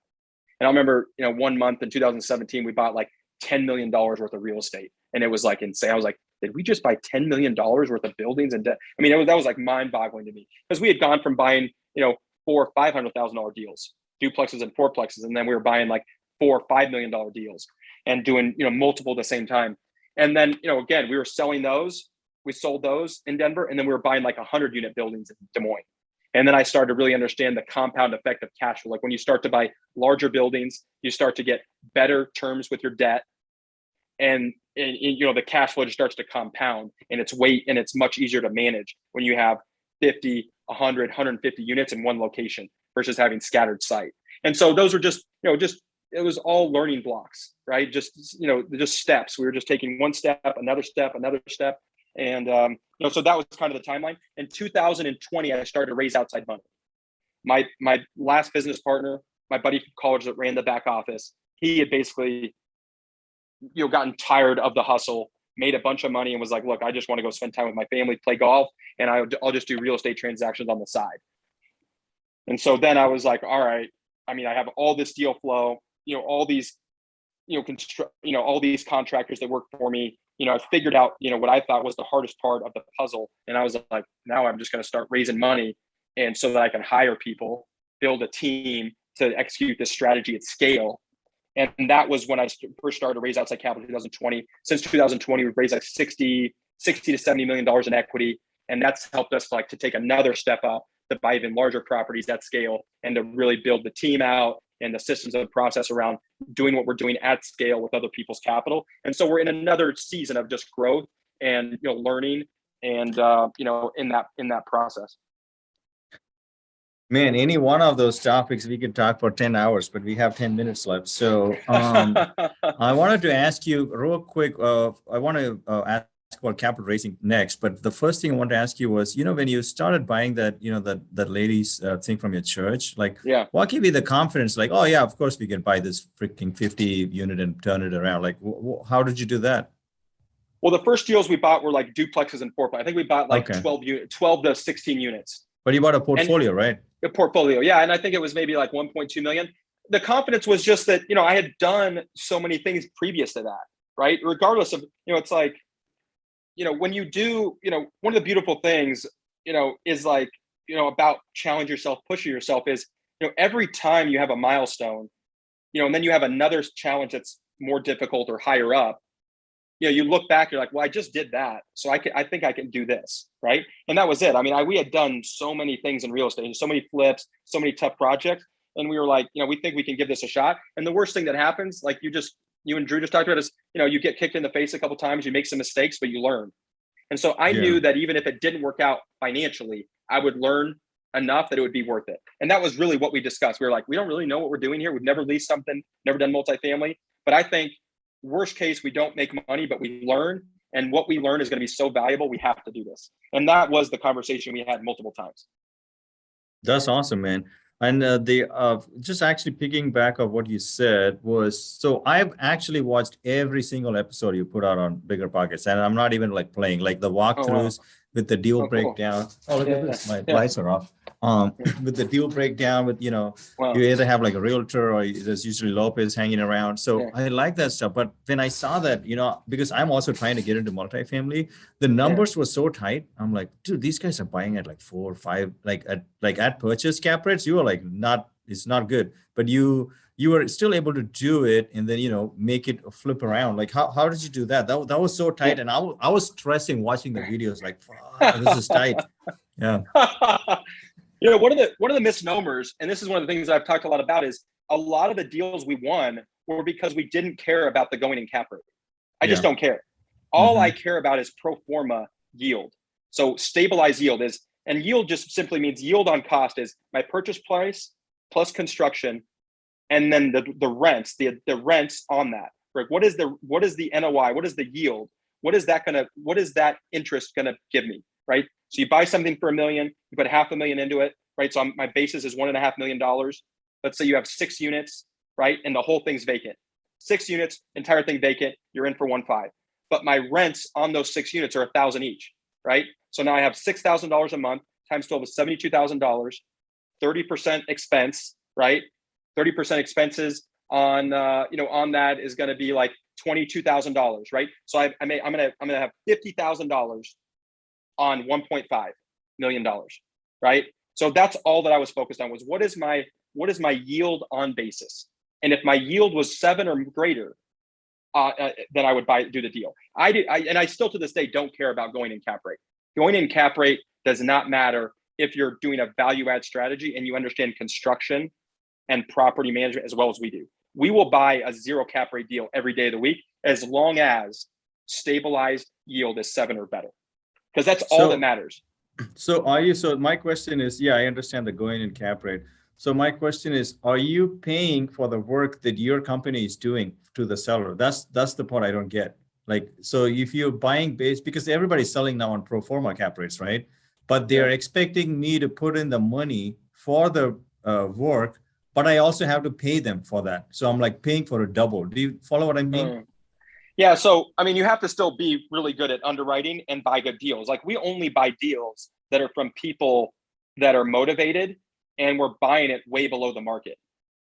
And I remember, 1 month in 2017, we bought like $10 million worth of real estate. And it was like insane. I was like, did we just buy $10 million worth of buildings? And that was like mind boggling to me, because we had gone from buying, $400,000 or $500,000 deals, duplexes and fourplexes. And then we were buying like $4 or $5 million deals and doing, multiple at the same time. And then, again, we were selling those, we sold those in Denver. And then we were buying like 100 unit buildings in Des Moines. And then I started to really understand the compound effect of cash flow. Like when you start to buy larger buildings, you start to get better terms with your debt. And the cash flow just starts to compound, and it's much easier to manage when you have 50, 100, 150 units in one location versus having scattered site. And so those were just it was all learning blocks, right? Just steps. We were just taking one step, another step, another step. And, so that was kind of the timeline. In 2020, I started to raise outside money. My last business partner, my buddy from college that ran the back office, he had basically, gotten tired of the hustle, made a bunch of money and was like, look, I just want to go spend time with my family, play golf, and I'll just do real estate transactions on the side. And so then I was like, all right, I have all this deal flow, all these, all these contractors that work for me. I figured out, what I thought was the hardest part of the puzzle. And I was like, now I'm just going to start raising money. And so that I can hire people, build a team to execute this strategy at scale. And that was when I first started to raise outside capital in 2020. Since 2020, we've raised like 60 to $70 million in equity. And that's helped us to take another step up to buy even larger properties at scale and to really build the team out and the systems and process around doing what we're doing at scale with other people's capital. And so we're in another season of just growth and, learning and, in that process. Man, any one of those topics we could talk for 10 hours, but we have 10 minutes left. So I wanted to ask you real quick. I want to ask about capital raising next, but the first thing I want to ask you was, when you started buying that, that ladies thing from your church, what gave you the confidence? Like, oh yeah, of course we can buy this freaking 50 unit and turn it around. Like, how did you do that? Well, the first deals we bought were like duplexes and fourplexes. I think we bought 12 to 16 units. But you bought a portfolio, right? A portfolio, yeah. And I think it was maybe like 1.2 million. The confidence was just that, I had done so many things previous to that, right? Regardless of, it's like, when you do, one of the beautiful things, is like, about challenge yourself, pushing yourself is, every time you have a milestone, and then you have another challenge that's more difficult or higher up, you look back, you're like, well, I just did that. So I think I can do this. Right. And that was it. we had done so many things in real estate, so many flips, so many tough projects. And we were like, we think we can give this a shot. And the worst thing that happens, like you and Drew just talked about, is, you get kicked in the face a couple of times, you make some mistakes, but you learn. And so I knew that even if it didn't work out financially, I would learn enough that it would be worth it. And that was really what we discussed. We were like, we don't really know what we're doing here. We've never leased something, never done multifamily. But I think worst case, we don't make money, but we learn. And what we learn is going to be so valuable. We have to do this. And that was the conversation we had multiple times. That's awesome, man. And just actually picking back of what you said was, so I've actually watched every single episode you put out on Bigger Pockets, and I'm not even like playing, like the walkthroughs with the deal breakdown. Oh, look at this, my lights are off. With the deal breakdown, with you either have like a realtor or there's usually Lopez hanging around. So I like that stuff. But when I saw that, because I'm also trying to get into multifamily, the numbers were so tight. I'm like, dude, these guys are buying at like 4 or 5, like at purchase cap rates. You are like, it's not good. But you were still able to do it and then make it flip around. Like how did you do that? That was so tight, and I was stressing watching the videos. Like, this is tight. Yeah. One of the misnomers, and this is one of the things that I've talked a lot about, is a lot of the deals we won were because we didn't care about the going in cap rate. I just don't care. All I care about is pro forma yield. So stabilized yield and yield just simply means yield on cost is my purchase price plus construction, and then the rents, the rents on that. Like what is the NOI? What is the yield? What is that interest gonna give me? Right. So you buy something for $1 million, you put $500,000 into it, right? So my basis is $1.5 million. Let's say you have 6 units, right? And the whole thing's vacant. 6 units, entire thing vacant, you're in for 1.5. But my rents on those 6 units are $1,000 each, right? So now I have $6,000 a month times 12 is $72,000, 30% expense, right? 30% expenses on on that is going to be like $22,000, right? So I'm gonna have $50,000 on $1.5 million, right? So that's all that I was focused on was what is my yield on basis? And if my yield was 7 or greater, then I would do the deal. I still to this day don't care about going in cap rate. Going in cap rate does not matter if you're doing a value add strategy and you understand construction and property management as well as we do. We will buy a 0 cap rate deal every day of the week as long as stabilized yield is 7 or better. Because that's all that matters. So my question is, I understand the going in cap rate. So my question is, are you paying for the work that your company is doing to the seller? That's the part I don't get. Like, so if you're buying because everybody's selling now on pro forma cap rates, right? But they're expecting me to put in the money for the work, but I also have to pay them for that. So I'm like paying for a double. Do you follow what I mean? Yeah. So, I mean, you have to still be really good at underwriting and buy good deals. Like we only buy deals that are from people that are motivated and we're buying it way below the market.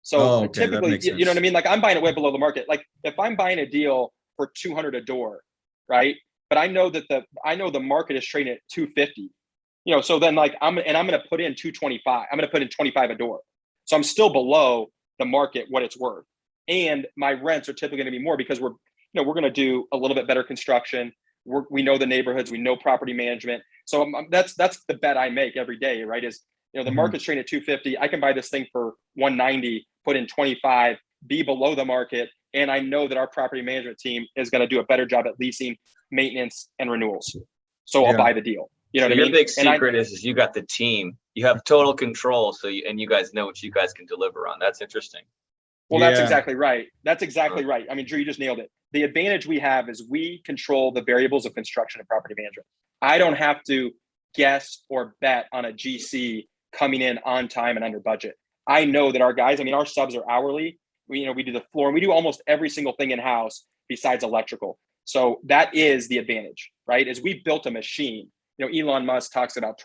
So typically, you know what I mean? Like I'm buying it way below the market. Like if I'm buying a deal for $200 a door, right? But I know the market is trading at $250, so then like I'm going to put in $225. I'm going to put in $25 a door. So I'm still below the market, what it's worth. And my rents are typically going to be more because we're going to do a little bit better construction. We know the neighborhoods, we know property management. So that's the bet I make every day, right? Is, the market's trading at 250. I can buy this thing for 190, put in 25, be below the market. And I know that our property management team is going to do a better job at leasing, maintenance, and renewals. So I'll buy the deal. You know what I mean? Your big secret is you got the team. You have total control. So you guys know what you guys can deliver on. That's interesting. Well, that's exactly right. That's exactly right. I mean, Drew, you just nailed it. The advantage we have is we control the variables of construction and property management. I don't have to guess or bet on a GC coming in on time and under budget. I know that our guys, our subs are hourly. We do the floor and we do almost every single thing in house besides electrical. So that is the advantage, right? Is we built a machine. Elon Musk talks about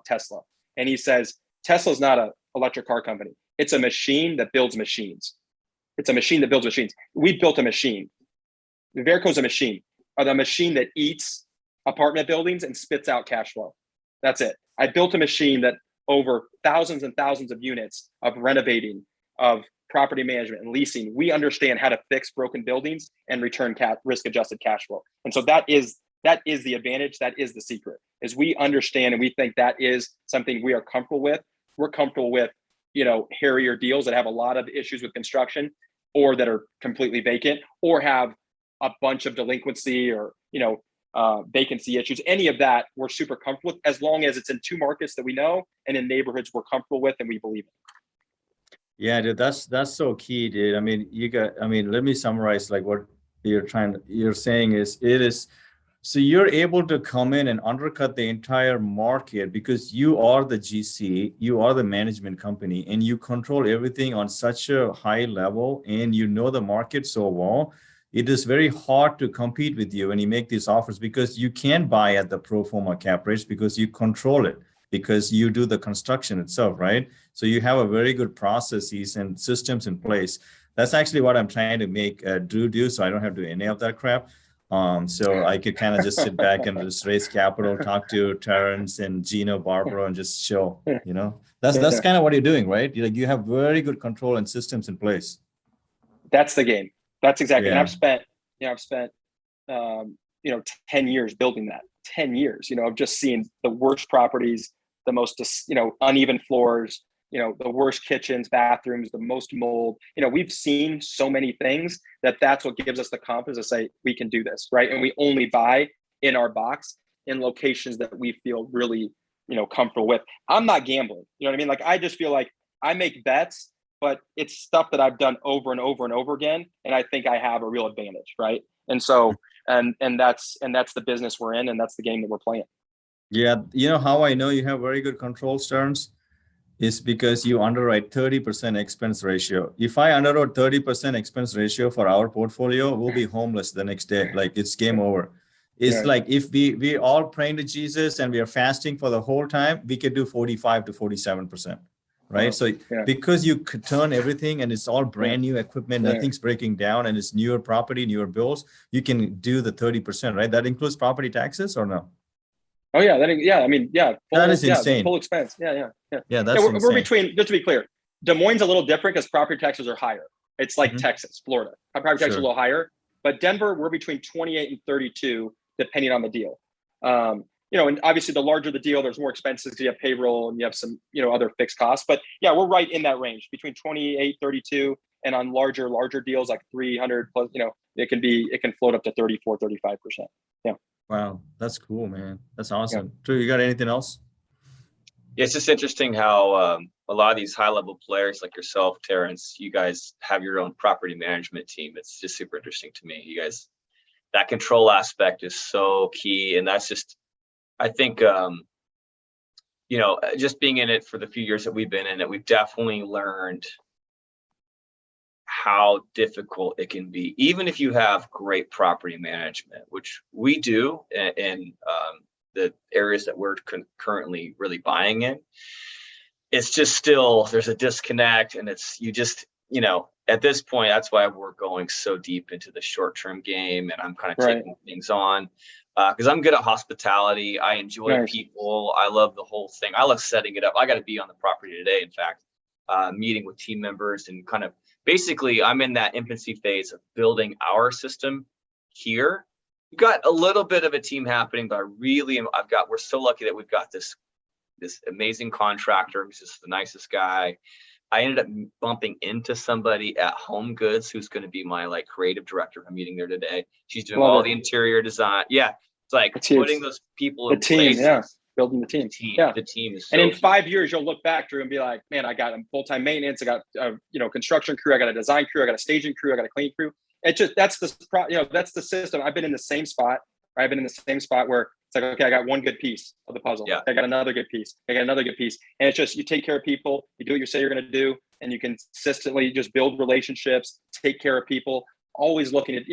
Tesla, and he says Tesla's not an electric car company. It's a machine that builds machines. It's a machine that builds machines. We built a machine. Verico's a machine, a machine that eats apartment buildings and spits out cash flow. That's it. I built a machine that over thousands and thousands of units of renovating, of property management and leasing, we understand how to fix broken buildings and return risk-adjusted cash flow. And so that is the advantage. That is the secret, is we understand and we think that is something we are comfortable with. We're comfortable with, hairier deals that have a lot of issues with construction or that are completely vacant or have a bunch of delinquency or, vacancy issues, any of that, we're super comfortable with, as long as it's in 2 markets that we know and in neighborhoods we're comfortable with and we believe in. Yeah, dude, that's so key, dude. I mean, let me summarize like what you're saying is it is so you're able to come in and undercut the entire market because you are the GC, you are the management company, and you control everything on such a high level, and you know the market so well. It is very hard to compete with you when you make these offers because you can buy at the pro forma cap rates because you control it, because you do the construction itself, right? So you have a very good processes and systems in place. That's actually what I'm trying to make Drew do, so I don't have to do any of that crap. So I could kind of just sit back and just raise capital, talk to Terrance and Gino, Barbara, and just chill. You know, that's kind of what you're doing, right? You have very good control and systems in place. That's the game. That's exactly. Yeah. And I've spent 10 years building that. 10 years, of just seeing the worst properties, the most, uneven floors, the worst kitchens, bathrooms, the most mold. We've seen so many things that's what gives us the confidence to say we can do this, right? And we only buy in our box in locations that we feel really, comfortable with. I'm not gambling. You know what I mean? Like, I just feel like I make bets, but it's stuff that I've done over and over and over again, and I think I have a real advantage, right? And so, and that's the business we're in, and that's the game that we're playing. Yeah, you know how I know you have very good control, Stearns, is because you underwrite 30% expense ratio. If I underwrote 30% expense ratio for our portfolio, we'll be homeless the next day. Like, it's game over. It's like if we all praying to Jesus and we are fasting for the whole time, we could do 45 to 47%. Right. So because you could turn everything and it's all brand new equipment, nothing's breaking down, and it's newer property, newer bills, you can do the 30%, right? That includes property taxes or no? Oh yeah. That is insane. Full expense. Yeah. That's insane. We're between, just to be clear, Des Moines is a little different because property taxes are higher. It's like Texas, Florida. Property taxes are a little higher, but Denver, we're between 28 and 32, depending on the deal. And obviously the larger the deal, there's more expenses because you have payroll and you have some, other fixed costs. But yeah, we're right in that range between 28, 32, and on larger deals like 300 plus, it can float up to 34, 35%. Yeah. Wow, that's cool, man. That's awesome. Drew, you got anything else? Yeah, it's just interesting how a lot of these high-level players like yourself, Terrance, you guys have your own property management team. It's just super interesting to me. You guys, that control aspect is so key, and that's just, I think, just being in it for the few years that we've been in it, we've definitely learned how difficult it can be, even if you have great property management, which we do in the areas that we're currently really buying in. It's just still, there's a disconnect, and it's, at this point, that's why we're going so deep into the short-term game, and I'm kind of taking things on because I'm good at hospitality. I enjoy people. I love the whole thing. I love setting it up. I got to be on the property today, in fact, meeting with team members, and kind of basically I'm in that infancy phase of building our system here. We've got a little bit of a team happening, but we're so lucky that we've got this amazing contractor who's just the nicest guy. I ended up bumping into somebody at Home Goods who's going to be my creative director. I'm meeting there today. She's doing all the interior design. Yeah. It's like putting those people in place. Yeah. Building the team. The team is so and in 5 years, you'll look back through and be like, man, I got a full-time maintenance. I got, construction crew. I got a design crew. I got a staging crew. I got a clean crew. It just, that's the system. I've been in the same spot. I've been in the same spot where it's like, okay, I got one good piece of the puzzle. Yeah. I got another good piece. I got another good piece. And it's just, you take care of people, you do what you say you're going to do, and you consistently just build relationships, take care of people, always looking at,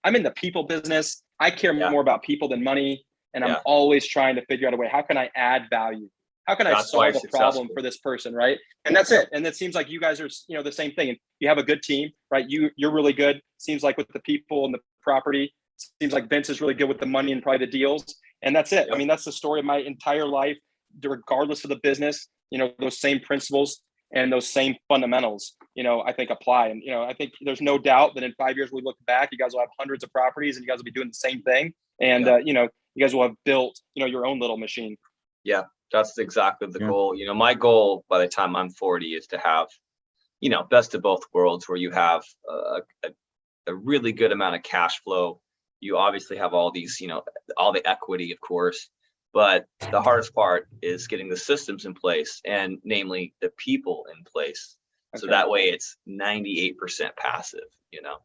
I'm in the people business. I care more about people than money. And I'm always trying to figure out a way, how can I add value? How can I solve a problem for this person, right? And that's it. And it seems like you guys are, the same thing. And you have a good team, right? You're really good. Seems like with the people and the property. Seems like Vince is really good with the money and probably the deals. And that's it. Yep. I mean, that's the story of my entire life, regardless of the business. Those same principles and those same fundamentals, I think apply. And, I think there's no doubt that in 5 years we look back, you guys will have hundreds of properties and you guys will be doing the same thing. And, you guys will have built, your own little machine. Yeah, that's exactly the goal. My goal by the time I'm 40 is to have, best of both worlds, where you have a really good amount of cash flow you obviously have all these, all the equity, of course, but the hardest part is getting the systems in place, and namely the people in place. That's So right. that way it's 98% passive,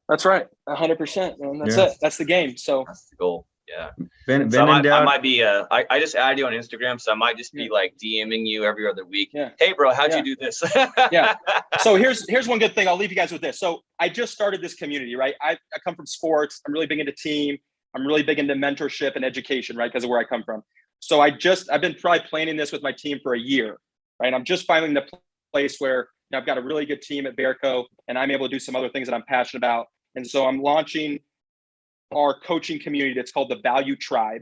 That's right. 100%, man. That's Yeah. it. That's the game. So that's the goal. Yeah. When So in I doubt, might be, I just added you on Instagram, so I might just be like DMing you every other week. Yeah. Hey, bro, how'd Yeah. you do this? Yeah. So here's one good thing. I'll leave you guys with this. So I just started this community, right? I come from sports. I'm really big into team. I'm really big into mentorship and education, right? Because of where I come from. So I've been probably planning this with my team for a year, right? I'm just finding the place where I've got a really good team at Bearco, and I'm able to do some other things that I'm passionate about. And so I'm launching our coaching community that's called the Value Tribe.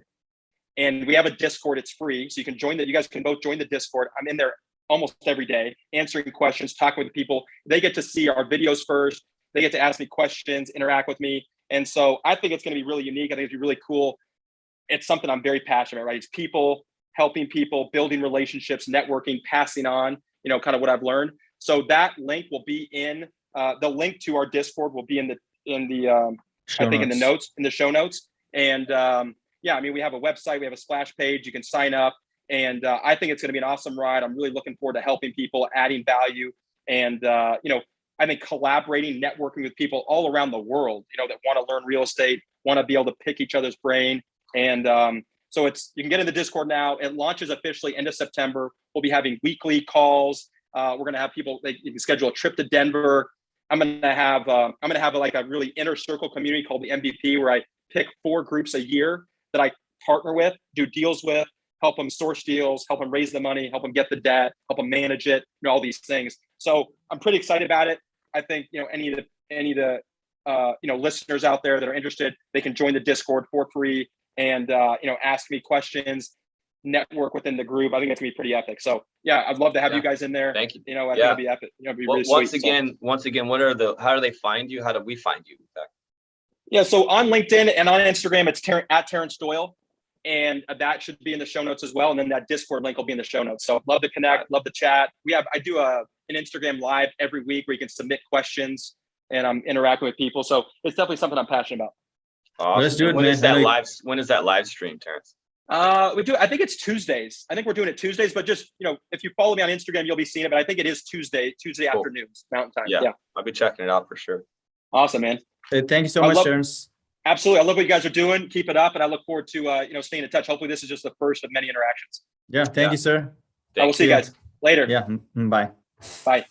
And we have a Discord. It's free. So you can join that. You guys can both join the Discord. I'm in there almost every day, answering questions, talking with people. They get to see our videos first. They get to ask me questions, interact with me. And so I think it's going to be really unique. I think it's really cool. It's something I'm very passionate about, right? It's people, helping people, building relationships, networking, passing on, kind of what I've learned. So that link will be in the link to our Discord will be in the show notes. And yeah, I mean, we have a website, we have a splash page, you can sign up. And I think it's going to be an awesome ride. I'm really looking forward to helping people, adding value, and I think collaborating, networking with people all around the world, that want to learn real estate, want to be able to pick each other's brain. And so you can get in the Discord now. It launches officially end of September. We'll be having weekly calls. We're going to have people, you can schedule a trip to Denver. I'm going to have like a really inner circle community called the MVP, where I pick 4 groups a year that I partner with, do deals with, help them source deals, help them raise the money, help them get the debt, help them manage it, all these things. So I'm pretty excited about it. I think, any of the listeners out there that are interested, they can join the Discord for free and, ask me questions, network within the group. I think it's gonna be pretty epic. So yeah, I'd love to have you guys in there. Thank you. I think it'll be epic. It'll be really once sweet. again, how do they find you? How do we find you? Yeah. So on LinkedIn and on Instagram, it's at Terrance Doyle. And that should be in the show notes as well. And then that Discord link will be in the show notes. So love to connect, love to chat. I do an Instagram live every week where you can submit questions, and I'm interacting with people. So it's definitely something I'm passionate about. Awesome. Let's do it, when man. When is that live stream, Terrance? I think it's Tuesdays. I think we're doing it Tuesdays, but just, if you follow me on Instagram, you'll be seeing it. But I think it is Tuesday cool. Afternoons, Mountain Time. Yeah. I'll be checking it out for sure. Awesome, man. Thank you so much, Terrance. Absolutely. I love what you guys are doing. Keep it up. And I look forward to, staying in touch. Hopefully this is just the first of many interactions. Yeah. Thank you, sir. I will see you guys later. Yeah. Bye. Bye.